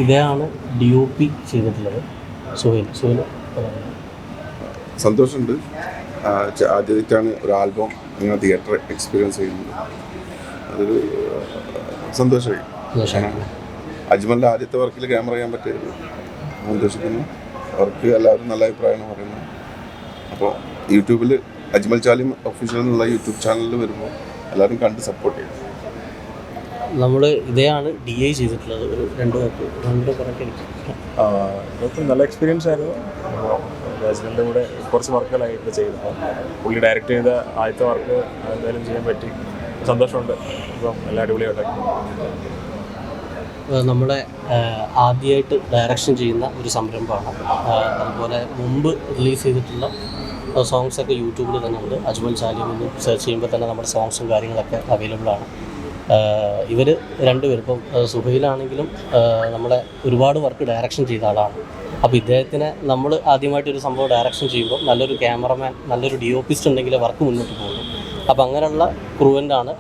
ഇതാണ് DOP ചെയ്തിട്ടുള്ളത്. സുഹേൽ സന്തോഷമുണ്ട്. ആദ്യമായിട്ടാണ് ഒരു ആൽബം ഇങ്ങനെ തിയേറ്റർ എക്സ്പീരിയൻസ് ചെയ്യുന്നത്. അതൊരു സന്തോഷമായി. അജ്മലിൻ്റെ ആദ്യത്തെ വർക്കിൽ ക്യാമറ ചെയ്യാൻ പറ്റിയത് സന്തോഷിക്കുന്നു. അവർക്ക് എല്ലാവരും നല്ല അഭിപ്രായമാണ് പറയുന്നത്. അപ്പോൾ യൂട്യൂബിൽ അജ്മൽ ചാലിം ഒഫീഷ്യൽ എന്നുള്ള യൂട്യൂബ് ചാനലിൽ വരുമ്പോൾ എല്ലാവരും കണ്ട് സപ്പോർട്ട് ചെയ്യും. നമ്മൾ ഇതാണ് DI ചെയ്തിട്ടുള്ളത്. ഒരു രണ്ട് പറഞ്ഞിട്ട് നല്ല എക്സ്പീരിയൻസ് ആയിരുന്നു. അജ്മലിൻ്റെ കൂടെ കുറച്ച് വർക്കുകളായിട്ട് ചെയ്തപ്പോൾ പുള്ളി ഡയറക്റ്റ് ചെയ്ത ആദ്യത്തെ വർക്ക് എന്തായാലും ചെയ്യാൻ പറ്റി. സന്തോഷമുണ്ട്. ഇപ്പം എല്ലാം അടിപൊളിയായിട്ട് നമ്മളെ ആദ്യമായിട്ട് ഡയറക്ഷൻ ചെയ്യുന്ന ഒരു സംരംഭമാണ്. അതുപോലെ മുമ്പ് റിലീസ് ചെയ്തിട്ടുള്ള സോങ്സൊക്കെ യൂട്യൂബിൽ തന്നെ ഉണ്ട്. അജ്മൽ ചാലിം എന്ന് സെർച്ച് ചെയ്യുമ്പോൾ തന്നെ നമ്മുടെ സോങ്സും കാര്യങ്ങളൊക്കെ അവൈലബിളാണ്. ഇവർ രണ്ടുപേരും ഇപ്പം സുഹൈലാണെങ്കിലും നമ്മളെ ഒരുപാട് വർക്ക് ഡയറക്ഷൻ ചെയ്ത ആളാണ്. അപ്പോൾ ഇദ്ദേഹത്തിന് നമ്മൾ ആദ്യമായിട്ടൊരു സംഭവം ഡയറക്ഷൻ ചെയ്യുമ്പോൾ നല്ലൊരു ക്യാമറമാൻ, നല്ലൊരു DOPist ഉണ്ടെങ്കിൽ വർക്ക് മുന്നോട്ട് പോകും. അപ്പോൾ അങ്ങനെയുള്ള ക്രൂവൻ്റാണ്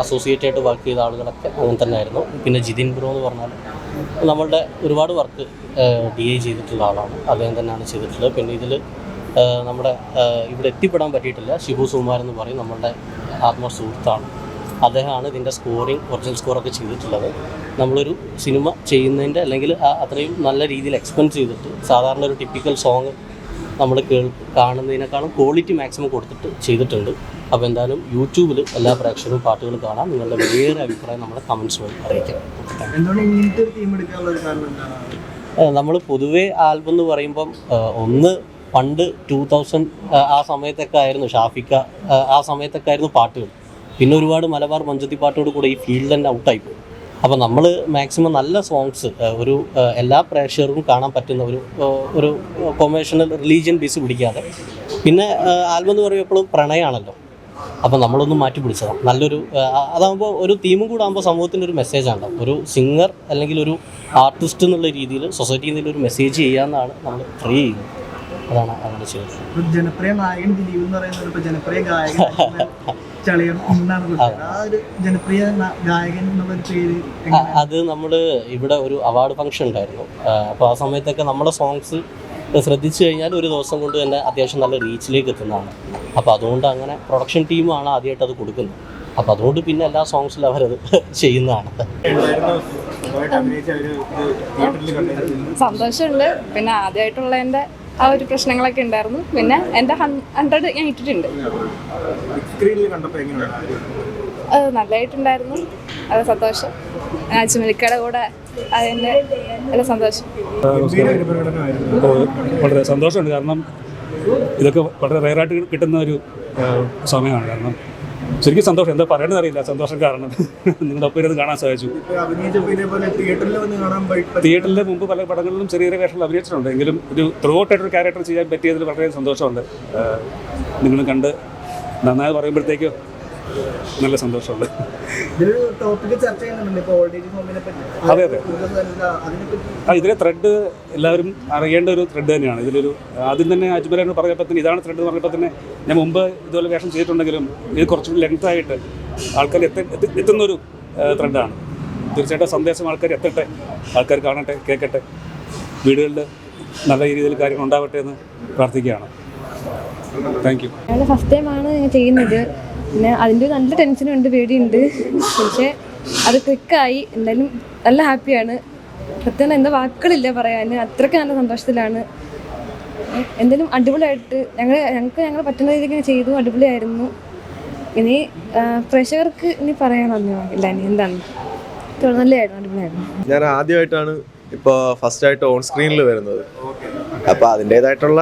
അസോസിയേറ്റ് ആയിട്ട് വർക്ക് ചെയ്ത ആളുകളൊക്കെ അങ്ങനെ തന്നെ ആയിരുന്നു. പിന്നെ ജിതിൻ ബ്രോ എന്ന് പറഞ്ഞാൽ നമ്മളുടെ ഒരുപാട് വർക്ക് DI ചെയ്തിട്ടുള്ള ആളാണ്. അദ്ദേഹം തന്നെയാണ് ചെയ്തിട്ടുള്ളത്. പിന്നെ ഇതിൽ നമ്മുടെ ഇവിടെ എത്തിപ്പെടാൻ പറ്റിയിട്ടില്ല. ഷിബു സുകുമാർ എന്ന് പറയും, നമ്മളുടെ ആത്മ സുഹൃത്താണ്. അദ്ദേഹമാണ് ഇതിൻ്റെ ഒറിജിനൽ സ്കോറൊക്കെ ചെയ്തിട്ടുള്ളത്. നമ്മളൊരു സിനിമ ചെയ്യുന്നതിൻ്റെ അല്ലെങ്കിൽ അത്രയും നല്ല രീതിയിൽ എക്സ്പെൻസ് ചെയ്തിട്ട് സാധാരണ ഒരു ടിപ്പിക്കൽ സോങ് നമ്മൾ കാണുന്നതിനേക്കാളും ക്വാളിറ്റി മാക്സിമം കൊടുത്തിട്ട് ചെയ്തിട്ടുണ്ട്. അപ്പോൾ എന്തായാലും യൂട്യൂബിൽ എല്ലാ പ്രേക്ഷകരും പാട്ടുകൾ കാണാം. നിങ്ങളുടെ വലിയൊരു അഭിപ്രായം നമ്മളെ കമൻസ് വഴി അറിയിക്കാം. നമ്മൾ പൊതുവേ ആൽബം എന്ന് പറയുമ്പം ഒന്ന് പണ്ട് 2000 ആ സമയത്തൊക്കെ ആയിരുന്നു ഷാഫിക്ക, ആ സമയത്തൊക്കെ ആയിരുന്നു പാട്ടുകൾ. പിന്നെ ഒരുപാട് മലബാർ മഞ്ചത്തി പാട്ടോട് കൂടെ ഈ ഫീൽഡ് തന്നെ ഔട്ടായിപ്പോയി. അപ്പോൾ നമ്മൾ മാക്സിമം നല്ല സോങ്സ് ഒരു എല്ലാ പ്രേക്ഷകർക്കും കാണാൻ പറ്റുന്ന ഒരു കൊമേഴ്ഷ്യൽ റിലീജിയൻ ബേസ് പിടിക്കാതെ. പിന്നെ ആൽബം എന്ന് പറയുമ്പോൾ എപ്പോഴും പ്രണയമാണല്ലോ. അപ്പോൾ നമ്മളൊന്നും മാറ്റി പിടിച്ചതാണ്. നല്ലൊരു അതാകുമ്പോൾ ഒരു തീമും കൂടെ ആകുമ്പോൾ സമൂഹത്തിൻ്റെ ഒരു മെസ്സേജാണ്. ഒരു സിംഗർ അല്ലെങ്കിൽ ഒരു ആർട്ടിസ്റ്റ് എന്നുള്ള രീതിയിൽ സൊസൈറ്റിയിൽ നിന്നൊരു മെസ്സേജ് ചെയ്യാമെന്നാണ് നമ്മൾ ട്രൈ ചെയ്യുന്നത്. അതാണ് അങ്ങനെ ചെയ്തത്. ജനപ്രിയ നായകൻ ദിലീപ് എന്ന് പറയുന്നത് ഇപ്പോൾ ജനപ്രിയ ഗായകൻ ജനപ്രിയ ഗായകൻ എന്നുള്ളൊരു പേര് അത് നമ്മൾ ഇവിടെ ഒരു അവാർഡ് ഫംഗ്ഷൻ ഉണ്ടായിരുന്നു. അപ്പോൾ ആ സമയത്തൊക്കെ നമ്മുടെ സോങ്സ് ശ്രദ്ധിച്ചു കഴിഞ്ഞാൽ ഒരു ദിവസം കൊണ്ട് തന്നെ അത്യാവശ്യം നല്ല റീച്ചിലേക്ക് എത്തുന്നതാണ്. അപ്പോൾ അതുകൊണ്ട് അങ്ങനെ പ്രൊഡക്ഷൻ ടീമാണ് ആദ്യമായിട്ട് അത് കൊടുക്കുന്നത്. അപ്പോൾ അതുകൊണ്ട് പിന്നെ എല്ലാ സോങ്സിലും അവരത് ചെയ്യുന്നതാണ്. സന്തോഷമുണ്ട്. പിന്നെ ആദ്യമായിട്ടുള്ളതിൻ്റെ ആ ഒരു പ്രശ്നങ്ങളൊക്കെ ഉണ്ടായിരുന്നു. പിന്നെ എൻ്റെ 100 ഞാൻ ഇട്ടിട്ടുണ്ട്. അത് നല്ലതായിട്ടുണ്ടായിരുന്നു. അത് സന്തോഷം. അജ്മലിക്കയുടെ കൂടെ അതിൻ്റെ നല്ല സന്തോഷം. വളരെ സന്തോഷമുണ്ട്. കാരണം ഇതൊക്കെ വളരെ റെയറായിട്ട് കിട്ടുന്ന ഒരു സമയമാണ്. കാരണം ശരിക്കും സന്തോഷം, എന്താ പറയണമെന്ന് അറിയില്ല. സന്തോഷം കാരണം നിങ്ങളുടെ ഒപ്പം ഇരുന്ന് കാണാൻ സാധിച്ചു. തിയേറ്ററിൽ മുമ്പ് പല പടങ്ങളിലും ചെറിയ ചെറിയ വേഷങ്ങൾ അഭിനയിച്ചിട്ടുണ്ട്. എങ്കിലും ഒരു ത്രൂ ഔട്ടായിട്ടൊരു ക്യാരക്ടർ ചെയ്യാൻ പറ്റിയതിൽ വളരെ സന്തോഷമുണ്ട്. നിങ്ങൾ കണ്ട് നന്നായി പറയുമ്പോഴത്തേക്കും നല്ല സന്തോഷമുണ്ട്. അതെ അതെ, ഇതിലെ ത്രെഡ് എല്ലാവരും അറിയേണ്ട ഒരു ത്രെഡ് തന്നെയാണ്. ഇതിലൊരു ആദ്യം തന്നെ അജ്മലിനോട് പറഞ്ഞപ്പോൾ തന്നെ ഇതാണ് ത്രെഡ് എന്ന് പറഞ്ഞപ്പോൾ തന്നെ ഞാൻ മുമ്പ് ഇതുപോലെ വേഷം ചെയ്തിട്ടുണ്ടെങ്കിലും ഇത് കുറച്ചുകൂടി ലെങ്തായിട്ട് ആൾക്കാർ എത്തുന്നൊരു ത്രെഡാണ്. തീർച്ചയായിട്ടും സന്ദേശം ആൾക്കാർ എത്തട്ടെ, ആൾക്കാർ കാണട്ടെ, കേൾക്കട്ടെ, വീടുകളിൽ നല്ല രീതിയിൽ കാര്യങ്ങൾ ഉണ്ടാവട്ടെ എന്ന് പ്രാർത്ഥിക്കുകയാണ്. Thank you. ഫസ്റ്റ് ടൈമാണ് ഞാൻ ചെയ്യുന്നത്. പിന്നെ അതിൻ്റെ നല്ല ടെൻഷനുണ്ട്, പേടിയുണ്ട്. പക്ഷേ അത് ക്ലിക്കായി. എന്തായാലും നല്ല ഹാപ്പിയാണ്. പ്രത്യേകം എന്താ വാക്കുകളില്ല പറയാൻ. അത്രയ്ക്ക് നല്ല സന്തോഷത്തിലാണ്. എന്തായാലും അടിപൊളിയായിട്ട് ഞങ്ങൾ പറ്റുന്ന രീതിക്ക് ചെയ്തു. അടിപൊളിയായിരുന്നു. ഇനി പ്രേക്ഷകർക്ക് ഇനി പറയാനൊന്നും ഇല്ല. ഇനി എന്താണ്, നല്ലതായിരുന്നു, അടിപൊളിയായിരുന്നു. ഞാൻ ആദ്യമായിട്ടാണ് ഇപ്പോൾ ഫസ്റ്റായിട്ട് ഓൺ സ്ക്രീനിൽ വരുന്നത്. അപ്പോൾ അതിൻ്റേതായിട്ടുള്ള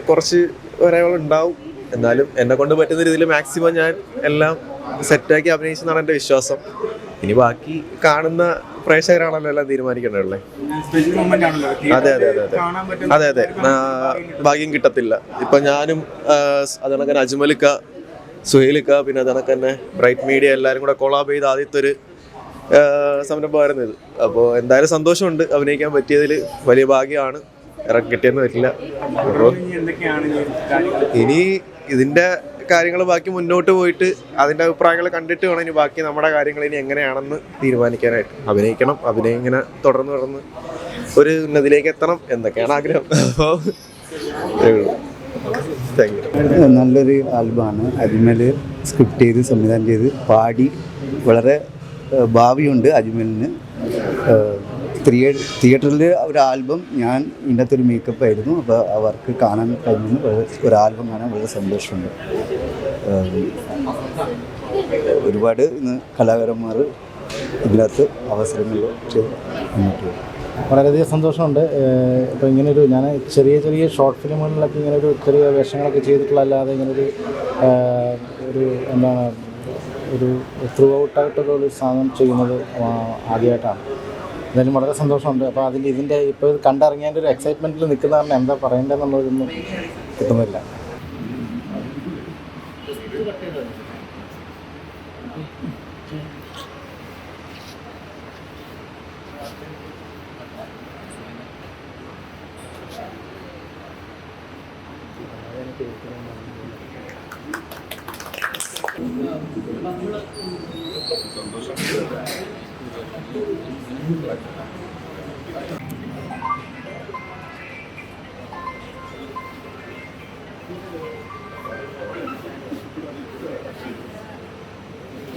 കുറച്ച് വരവുകളുണ്ടാവും. എന്നാലും എന്നെ കൊണ്ട് പറ്റുന്ന രീതിയിൽ മാക്സിമം ഞാൻ എല്ലാം സെറ്റാക്കി അഭിനയിച്ചെന്നാണ് എൻ്റെ വിശ്വാസം. ഇനി ബാക്കി കാണുന്ന പ്രേക്ഷകരാണല്ലോ എല്ലാം തീരുമാനിക്കേണ്ടതല്ലേ. അതെ അതെ അതെ അതെ അതെ അതെ ഭാഗ്യം കിട്ടത്തില്ല. ഇപ്പം ഞാനും അതണക്കന്നെ അജ്മലിക്ക, സുഹൈലിക്ക, പിന്നെ അതണക്കന്നെ ബ്രൈറ്റ് മീഡിയ എല്ലാവരും കൂടെ കൊളാബ് ചെയ്ത് ആദ്യത്തെ ഒരു സംരംഭമായിരുന്നു ഇത്. അപ്പോൾ എന്തായാലും സന്തോഷമുണ്ട്. അഭിനയിക്കാൻ പറ്റിയതിൽ വലിയ ഭാഗ്യമാണ്. ഇറക്കി കിട്ടിയെന്ന് വരില്ല. അപ്പോൾ ഇനി ഇതിൻ്റെ കാര്യങ്ങൾ ബാക്കി മുന്നോട്ട് പോയിട്ട് അതിൻ്റെ അഭിപ്രായങ്ങൾ കണ്ടിട്ട് വേണം ഇനി ബാക്കി നമ്മുടെ കാര്യങ്ങൾ ഇനി എങ്ങനെയാണെന്ന് തീരുമാനിക്കാനായിട്ട്. അഭിനയം ഇങ്ങനെ തുടർന്ന് ഒരു ഉന്നതിയിലേക്ക് എത്തണം എന്നൊക്കെയാണ് ആഗ്രഹം. അപ്പോൾ താങ്ക് യു. നല്ലൊരു ആൽബമാണ്. അജ്മൽ സ്ക്രിപ്റ്റ് ചെയ്ത് സംവിധാനം ചെയ്ത് പാടി വളരെ ഭാവിയുണ്ട് അജ്മലിന്. തിയേറ്ററിൽ ഒരു ആൽബം ഞാൻ ഇതിൻ്റെ അകത്തൊരു മേക്കപ്പ് ആയിരുന്നു. അപ്പോൾ അവർക്ക് കാണാൻ കഴിഞ്ഞു. ഒരു ആൽബം കാണാൻ വളരെ സന്തോഷമുണ്ട്. ഒരുപാട് ഇന്ന് കലാകാരന്മാർ ഇതിനകത്ത് അവസരങ്ങൾ മുന്നോട്ട് പോകും. വളരെയധികം സന്തോഷമുണ്ട്. ഇപ്പോൾ ഇങ്ങനൊരു ഞാൻ ചെറിയ ഷോർട്ട് ഫിലിമുകളിലൊക്കെ ഇങ്ങനൊരു ചെറിയ വേഷങ്ങളൊക്കെ ചെയ്തിട്ടുള്ളതല്ലാതെ ഇങ്ങനൊരു എന്താണ് ഒരു ത്രൂ ഔട്ടായിട്ടുള്ളൊരു സാധനം ചെയ്യുന്നത് ആദ്യമായിട്ടാണ്. എന്തായാലും വളരെ സന്തോഷമുണ്ട്. അപ്പോൾ ഇതിൻ്റെ ഇപ്പോൾ ഇത് കണ്ടിറങ്ങിയതിൻ്റെ ഒരു എക്സൈറ്റ്മെൻറ്റിൽ നിൽക്കുന്ന കാരണം എന്താ പറയേണ്ടതെന്നുള്ളതൊന്നും കിട്ടുന്നില്ല.